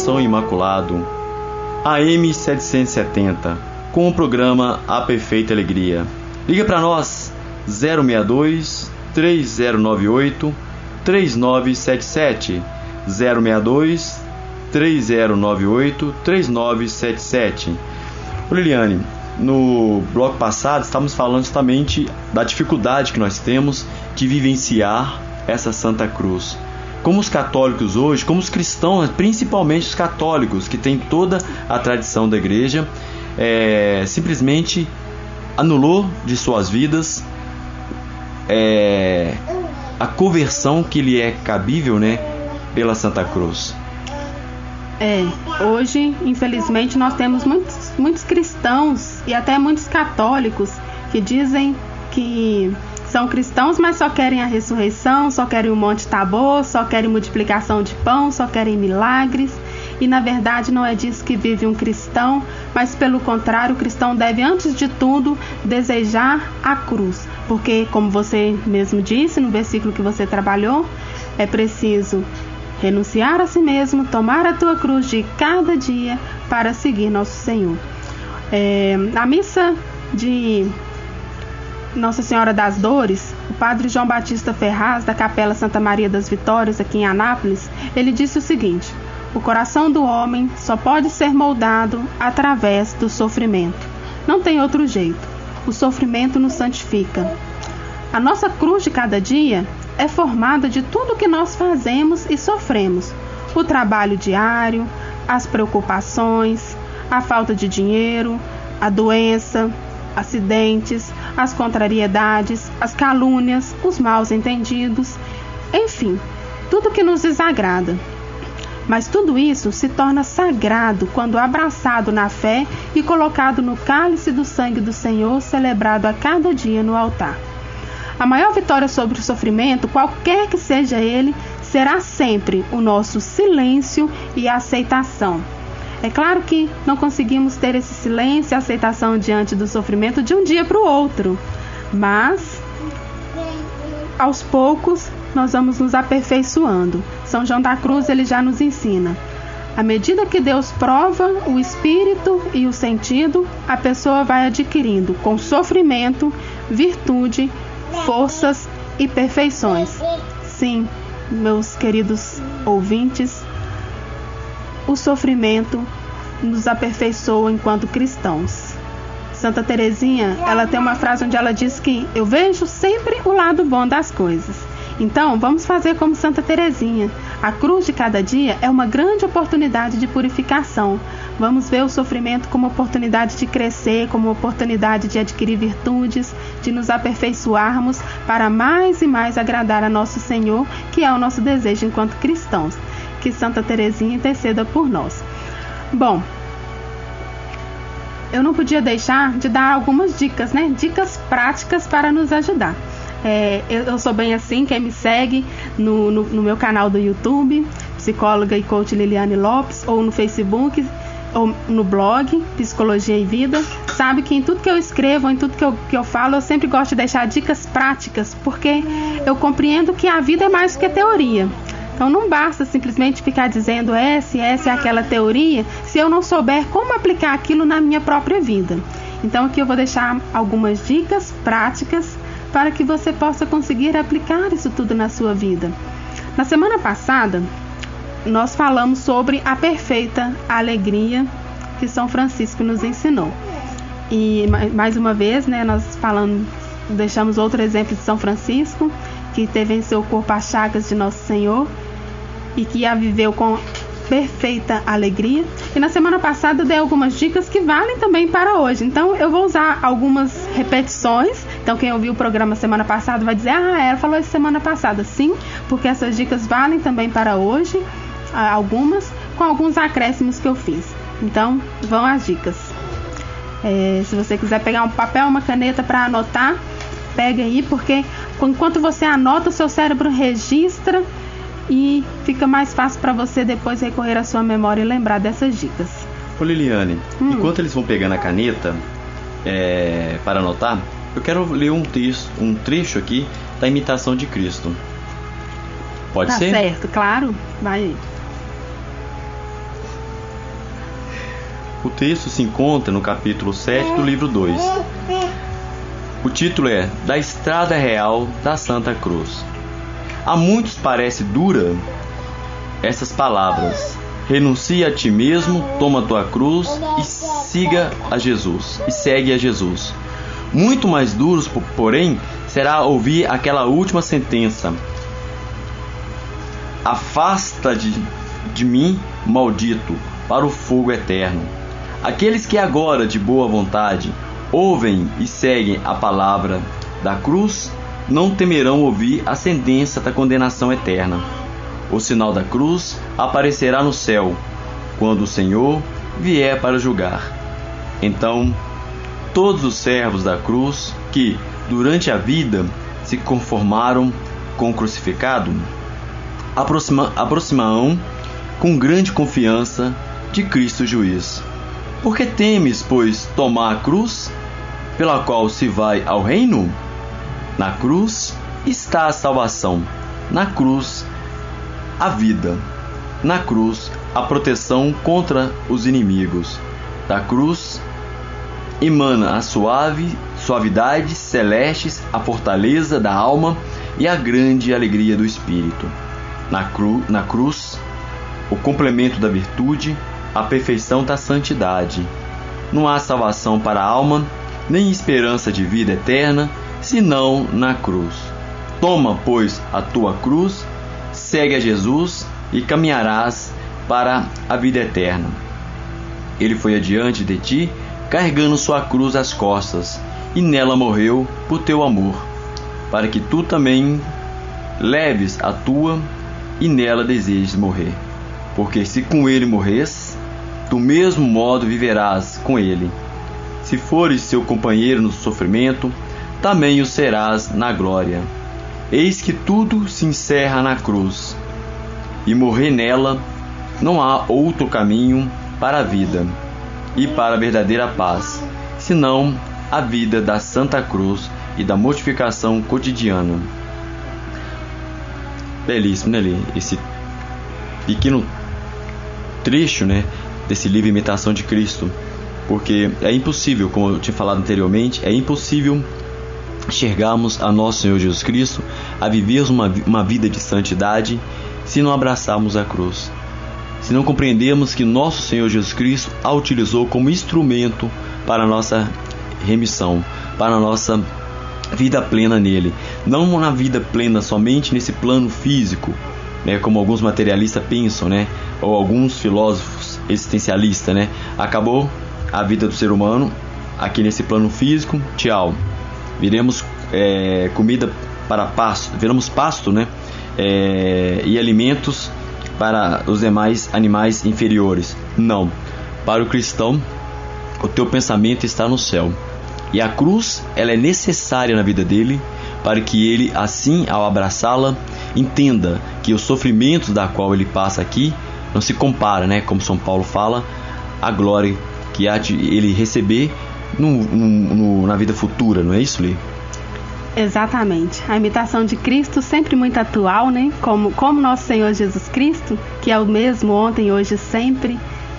Coração Imaculado, AM 770, com o programa A Perfeita Alegria. Liga para nós, 062 3098 3977, 062 3098 3977. Ô Liliane, no bloco passado estávamos falando justamente da dificuldade que nós temos de vivenciar essa Santa Cruz. Como os católicos hoje, como os cristãos, principalmente os católicos, que têm toda a tradição da igreja, simplesmente anulou de suas vidas a conversão que lhe é cabível, né, pela Santa Cruz. Hoje, infelizmente, nós temos muitos cristãos e até muitos católicos que dizem que são cristãos, mas só querem a ressurreição, só querem o Monte Tabor, só querem multiplicação de pão, só querem milagres. E na verdade não é disso que vive um cristão, mas pelo contrário, o cristão deve, antes de tudo, desejar a cruz. Porque, como você mesmo disse no versículo que você trabalhou, é preciso renunciar a si mesmo, tomar a tua cruz de cada dia para seguir nosso Senhor. Na missa de Nossa Senhora das Dores, o padre João Batista Ferraz, da Capela Santa Maria das Vitórias, aqui em Anápolis, ele disse o seguinte: o coração do homem só pode ser moldado através do sofrimento. Não tem outro jeito. O sofrimento nos santifica. A nossa cruz de cada dia é formada de tudo que nós fazemos e sofremos. O trabalho diário, as preocupações, a falta de dinheiro, a doença, acidentes, as contrariedades, as calúnias, os maus entendidos, enfim, tudo que nos desagrada. Mas tudo isso se torna sagrado quando abraçado na fé e colocado no cálice do sangue do Senhor, celebrado a cada dia no altar. A maior vitória sobre o sofrimento, qualquer que seja ele, será sempre o nosso silêncio e aceitação. É claro que não conseguimos ter esse silêncio e aceitação diante do sofrimento de um dia para o outro, mas aos poucos nós vamos nos aperfeiçoando. São João da Cruz, ele já nos ensina: à medida que Deus prova o espírito e o sentido, a pessoa vai adquirindo com sofrimento, virtude, forças e perfeições. Sim, meus queridos ouvintes, o sofrimento nos aperfeiçoa enquanto cristãos. Santa Teresinha, ela tem uma frase onde ela diz que eu vejo sempre o lado bom das coisas. Então, vamos fazer como Santa Teresinha. A cruz de cada dia é uma grande oportunidade de purificação. Vamos ver o sofrimento como oportunidade de crescer, como oportunidade de adquirir virtudes, de nos aperfeiçoarmos para mais e mais agradar a nosso Senhor, que é o nosso desejo enquanto cristãos. Que Santa Teresinha interceda por nós. Bom, eu não podia deixar de dar algumas dicas, né? Dicas práticas para nos ajudar. Eu sou bem assim, quem me segue no meu canal do YouTube, psicóloga e coach Liliane Lopes, ou no Facebook, ou no blog Psicologia e Vida, sabe que em tudo que eu escrevo, em tudo que eu falo, eu sempre gosto de deixar dicas práticas, porque eu compreendo que a vida é mais do que teoria. Então não basta simplesmente ficar dizendo essa é aquela teoria, se eu não souber como aplicar aquilo na minha própria vida. Então aqui eu vou deixar algumas dicas práticas para que você possa conseguir aplicar isso tudo na sua vida. Na semana passada, nós falamos sobre a perfeita alegria que São Francisco nos ensinou. E mais uma vez, né, nós deixamos outro exemplo de São Francisco, que teve em seu corpo as chagas de Nosso Senhor e que a viveu com perfeita alegria. E na semana passada eu dei algumas dicas que valem também para hoje. Então eu vou usar algumas repetições. Então quem ouviu o programa semana passada vai dizer: ela falou isso semana passada. Sim, porque essas dicas valem também para hoje, algumas, com alguns acréscimos que eu fiz. Então vão as dicas. Se você quiser pegar um papel, uma caneta para anotar, pega aí, porque enquanto você anota, o seu cérebro registra e fica mais fácil para você depois recorrer à sua memória e lembrar dessas dicas. Ô Liliane, enquanto eles vão pegando a caneta para anotar, eu quero ler um trecho aqui da Imitação de Cristo. Pode ser? Tá certo, claro. Vai aí. O texto se encontra no capítulo 7 do livro 2. O título é Da Estrada Real da Santa Cruz. A muitos parece dura essas palavras: renuncia a ti mesmo, toma tua cruz e siga a Jesus, e segue a Jesus. Muito mais duros, porém, será ouvir aquela última sentença: afasta de mim, maldito, para o fogo eterno. Aqueles que agora, de boa vontade, ouvem e seguem a palavra da cruz, não temerão ouvir a sentença da condenação eterna. O sinal da cruz aparecerá no céu, quando o Senhor vier para julgar. Então, todos os servos da cruz que, durante a vida, se conformaram com o crucificado, aproximarão com grande confiança de Cristo juiz. Por que temes, pois, tomar a cruz, pela qual se vai ao reino? Na cruz está a salvação, na cruz a vida, na cruz a proteção contra os inimigos. Da cruz emana a suavidade celestes, a fortaleza da alma e a grande alegria do espírito. Na cruz, o complemento da virtude, a perfeição da santidade. Não há salvação para a alma, nem esperança de vida eterna, senão na cruz. Toma, pois, a tua cruz, segue a Jesus e caminharás para a vida eterna. Ele foi adiante de ti, carregando sua cruz às costas, e nela morreu por teu amor, para que tu também leves a tua e nela desejes morrer. Porque se com ele morres, do mesmo modo viverás com ele. Se fores seu companheiro no sofrimento, também o serás na glória. Eis que tudo se encerra na cruz, e morrer nela não há outro caminho para a vida e para a verdadeira paz, senão a vida da Santa Cruz e da mortificação cotidiana. Belíssimo, né, esse pequeno trecho, né, desse livro Imitação de Cristo, porque é impossível, como eu tinha falado anteriormente, é impossível enxergarmos a nosso Senhor Jesus Cristo, a vivermos uma vida de santidade, se não abraçarmos a cruz, se não compreendermos que nosso Senhor Jesus Cristo a utilizou como instrumento para a nossa remissão, para a nossa vida plena nele, não na vida plena somente nesse plano físico, né, como alguns materialistas pensam, né, ou alguns filósofos existencialistas, né, acabou a vida do ser humano aqui nesse plano físico, tchau, viremos comida para pasto, viramos pasto, né, e alimentos para os demais animais inferiores. Não, para o cristão o teu pensamento está no céu, e a cruz, ela é necessária na vida dele, para que ele, assim, ao abraçá-la, entenda que os sofrimentos da qual ele passa aqui não se compara, né, como São Paulo fala, à glória que há de ele receber na vida futura, não é isso, Lê? Exatamente. A imitação de Cristo sempre muito atual, né? Como nosso Senhor Jesus Cristo, que é o mesmo ontem, hoje e sempre.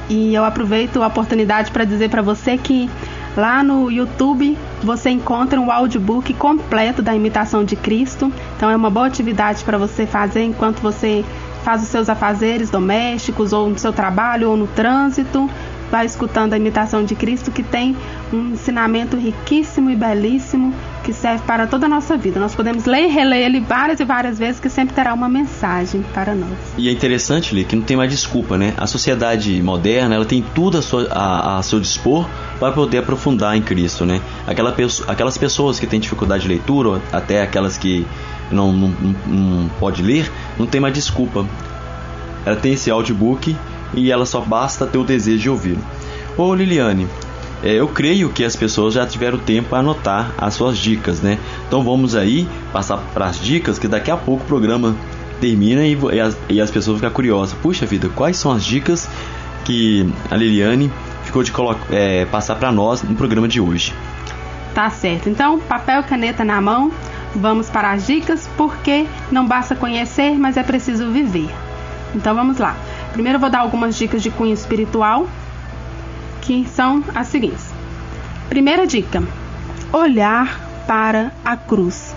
E eu aproveito a oportunidade para dizer para você que lá no YouTube você encontra um audiobook completo da imitação de Cristo. Então é uma boa atividade para você fazer enquanto você faz os seus afazeres domésticos, ou no seu trabalho, ou no trânsito. Vai escutando a imitação de Cristo, que tem um ensinamento riquíssimo e belíssimo, que serve para toda a nossa vida. Nós podemos ler e reler ele várias e várias vezes, que sempre terá uma mensagem para nós. E é interessante, Lê, que não tem mais desculpa, né? A sociedade moderna, ela tem tudo a seu dispor para poder aprofundar em Cristo, né? Aquelas pessoas que têm dificuldade de leitura, ou até aquelas que não pode ler, não tem mais desculpa. Ela tem esse audiobook e ela só basta ter o desejo de ouvi-lo. Ô Liliane, eu creio que as pessoas já tiveram tempo para anotar as suas dicas, né? Então vamos aí passar para as dicas, que daqui a pouco o programa termina e as pessoas ficam curiosas. Puxa vida, quais são as dicas que a Liliane ficou de passar para nós no programa de hoje? Tá certo. Então, papel e caneta na mão, vamos para as dicas, porque não basta conhecer, mas é preciso viver. Então vamos lá. Primeiro eu vou dar algumas dicas de cunho espiritual, que são as seguintes. Primeira dica: olhar para a cruz.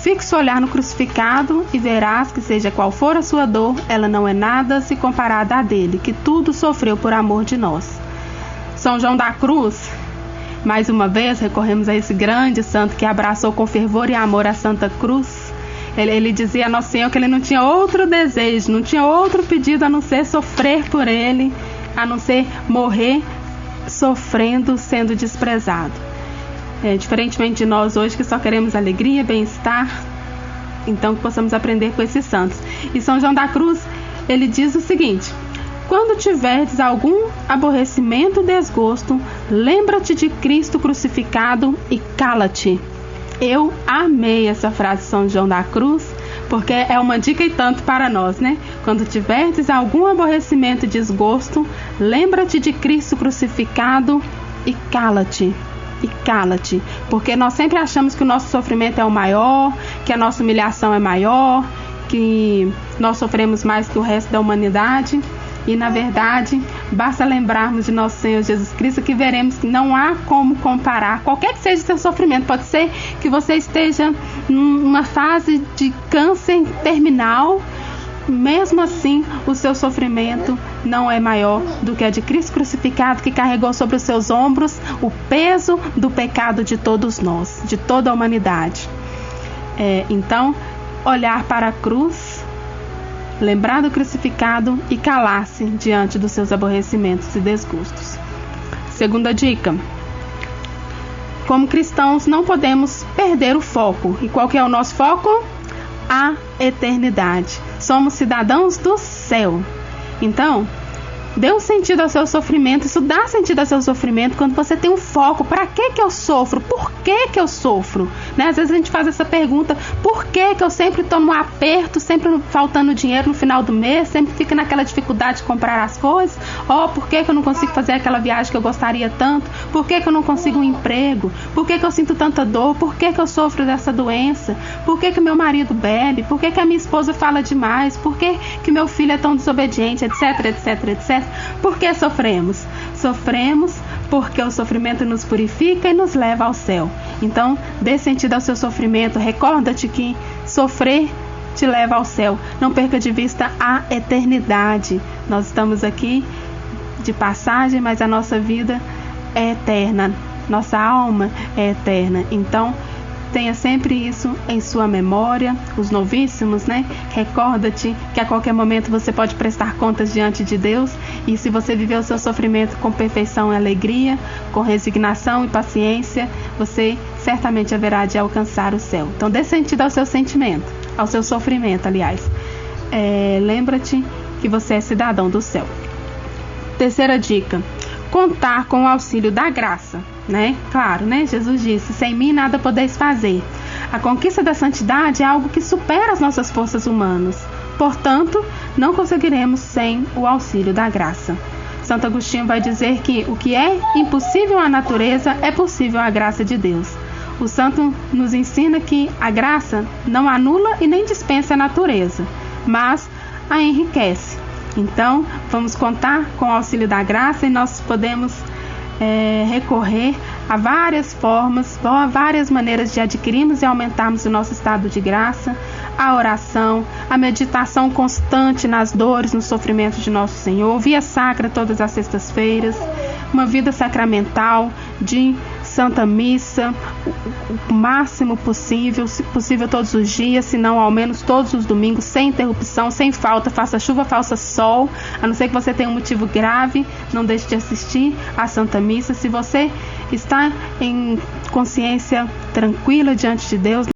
Fixe o olhar no crucificado e verás que, seja qual for a sua dor, ela não é nada se comparada à dele, que tudo sofreu por amor de nós. São João da Cruz, mais uma vez recorremos a esse grande santo que abraçou com fervor e amor a Santa Cruz. Ele dizia a Nosso Senhor que ele não tinha outro desejo, não tinha outro pedido a não ser sofrer por ele, a não ser morrer sofrendo, sendo desprezado. Diferentemente de nós hoje, que só queremos alegria, bem-estar, então que possamos aprender com esses santos. E São João da Cruz, ele diz o seguinte: quando tiverdes algum aborrecimento ou desgosto, lembra-te de Cristo crucificado e cala-te. Eu amei essa frase de São João da Cruz, porque é uma dica e tanto para nós, né? Quando tiverdes algum aborrecimento e desgosto, lembra-te de Cristo crucificado e cala-te. E cala-te, porque nós sempre achamos que o nosso sofrimento é o maior, que a nossa humilhação é maior, que nós sofremos mais que o resto da humanidade. E na verdade, basta lembrarmos de nosso Senhor Jesus Cristo, que veremos que não há como comparar, qualquer que seja o seu sofrimento. Pode ser que você esteja numa fase de câncer terminal, mesmo assim o seu sofrimento não é maior do que a de Cristo crucificado, que carregou sobre os seus ombros o peso do pecado de todos nós, de toda a humanidade. Então, olhar para a cruz, lembrar do crucificado e calar-se diante dos seus aborrecimentos e desgostos. Segunda dica: como cristãos não podemos perder o foco. E qual que é o nosso foco? A eternidade. Somos cidadãos do céu. Então, dê um sentido ao seu sofrimento. Isso dá sentido ao seu sofrimento quando você tem um foco. Para que eu sofro? Por que eu sofro? Né? Às vezes a gente faz essa pergunta: por que eu sempre estou no aperto, sempre faltando dinheiro no final do mês, sempre fico naquela dificuldade de comprar as coisas? Por que eu não consigo fazer aquela viagem que eu gostaria tanto? Por que eu não consigo um emprego? Por que eu sinto tanta dor? Por que eu sofro dessa doença? Por que meu marido bebe? Por que a minha esposa fala demais? Por que meu filho é tão desobediente? Etc, etc, etc. Por que sofremos? Sofremos porque o sofrimento nos purifica e nos leva ao céu. Então, dê sentido ao seu sofrimento. Recorda-te que sofrer te leva ao céu. Não perca de vista a eternidade. Nós estamos aqui de passagem, mas a nossa vida é eterna. Nossa alma é eterna. Então, tenha sempre isso em sua memória. Os novíssimos, né? Recorda-te que a qualquer momento você pode prestar contas diante de Deus. E se você viver o seu sofrimento com perfeição e alegria, com resignação e paciência, você certamente haverá de alcançar o céu. Então dê sentido ao seu sentimento, ao seu sofrimento, aliás. Lembra-te que você é cidadão do céu. Terceira dica: contar com o auxílio da graça. Claro, Jesus disse: sem mim nada podeis fazer. A conquista da santidade é algo que supera as nossas forças humanas. Portanto, não conseguiremos sem o auxílio da graça. Santo Agostinho vai dizer que o que é impossível à natureza é possível à graça de Deus. O santo nos ensina que a graça não anula e nem dispensa a natureza, mas a enriquece. Então, vamos contar com o auxílio da graça e nós podemos recorrer a várias formas, a várias maneiras de adquirirmos e aumentarmos o nosso estado de graça: a oração, a meditação constante nas dores, nos sofrimentos de nosso Senhor, via sacra todas as sextas-feiras, uma vida sacramental de Santa Missa, o máximo possível, se possível todos os dias, se não ao menos todos os domingos, sem interrupção, sem falta, faça chuva, faça sol, a não ser que você tenha um motivo grave, não deixe de assistir à Santa Missa. Se você está em consciência tranquila diante de Deus,